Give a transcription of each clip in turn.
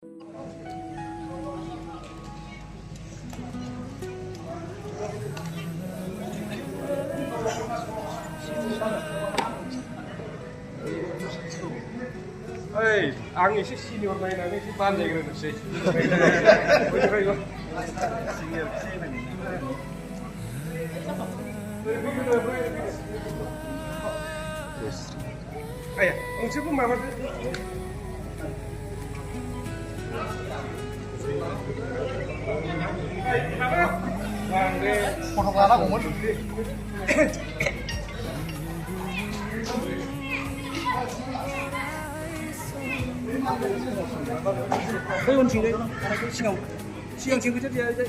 Hei, ang isi senior na yun, isi pandai ka rin siya. Ayah, mungkin pun mama. Potong lala kumut. 그 원칙에 시간 지금 그때 이제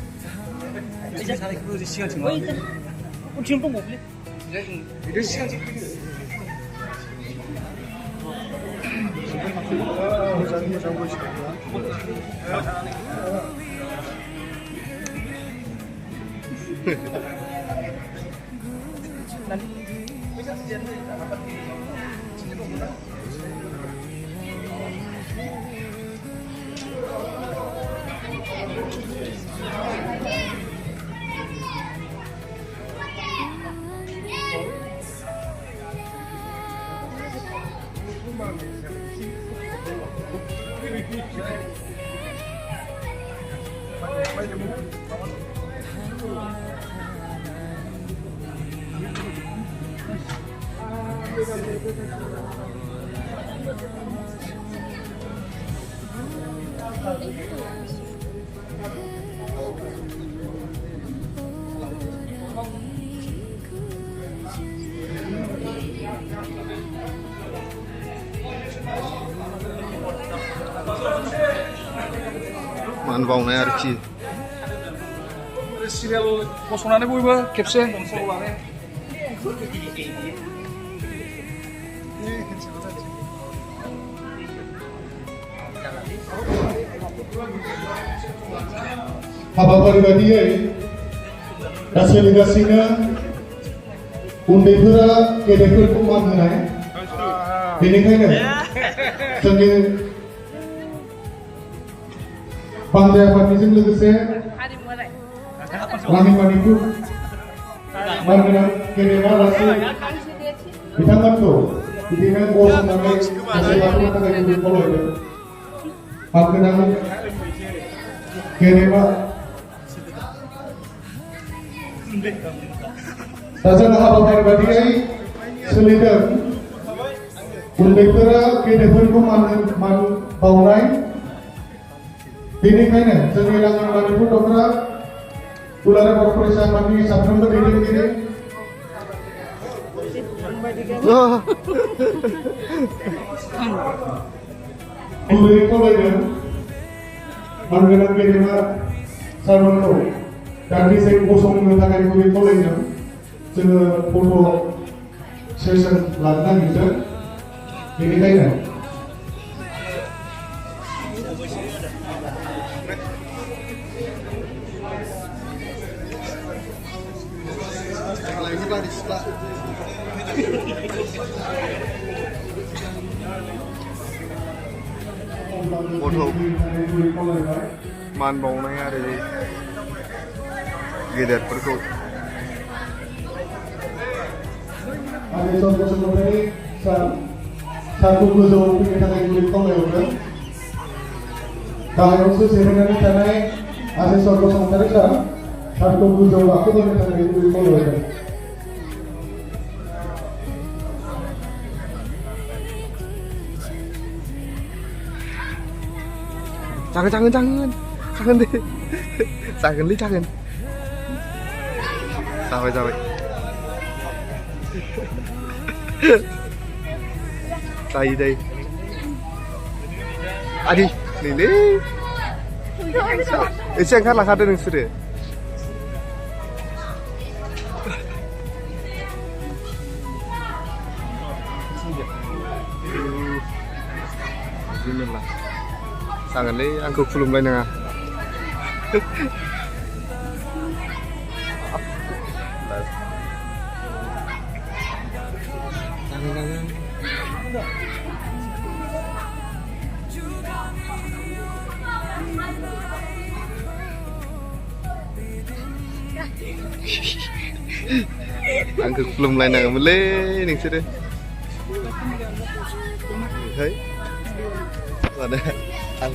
이제 잘해 그 시간 지금 지금 또 못래 이제 시간 지금 मान बावनाय आरोखि serial फसंनानै बयबो खेबसे हाबाफारि बायदियै दा सोलिगासिनो उन्दैफोरा गेदेरफोरखौ मान होनाय बेनिखायनो जोंनि बांद्राय आफादनिजों लोगोसे गामिनिखौ मानगोनां गेदेमा आलासि बिथांमोनखौ बिदिनो गसंनानै गोसो लाखिनो थाखाय जों खावलायदों मानगोनां गेदेमा दा जों हाबाफारि बायदियै सोलिदों उन्दैफोरा गेदेरफोरखौ मान बावनाय बेनिखायनो जोंनि लांदां बारिफोर दखरा दुलाराय बर' फरायसा आफादनि साफ्रोमबो दैदेनगिरि गुबैयै खावलायदों मानगोनां गेदेमा सारमोनखौ दान्दिसे गसंनो थाखाय गुबै खावलायदों जोङो फट' सेसन लानो नागिरदों बेनिखायनो मान बावनाय आरो गेदेरफोरखौ सारखौ गोजौआव फैनो थाखाय गुरै खावलायहरदों गाहायावसो जिरायनानै थानाय आसेश्वर बसुमतारी सारखौ गोजौआव गाखोबोनो थाखाय गुरै खावलायहरदों jangan deh jangan sampai đây adi ini एसे ओंखारलांखादो नोंसोरो बिदिनोला जागोनलै आंखौ खुलुमलायनाङा आंखौ खुलुमलायनाङामोनलै नोंसोरो है माने आं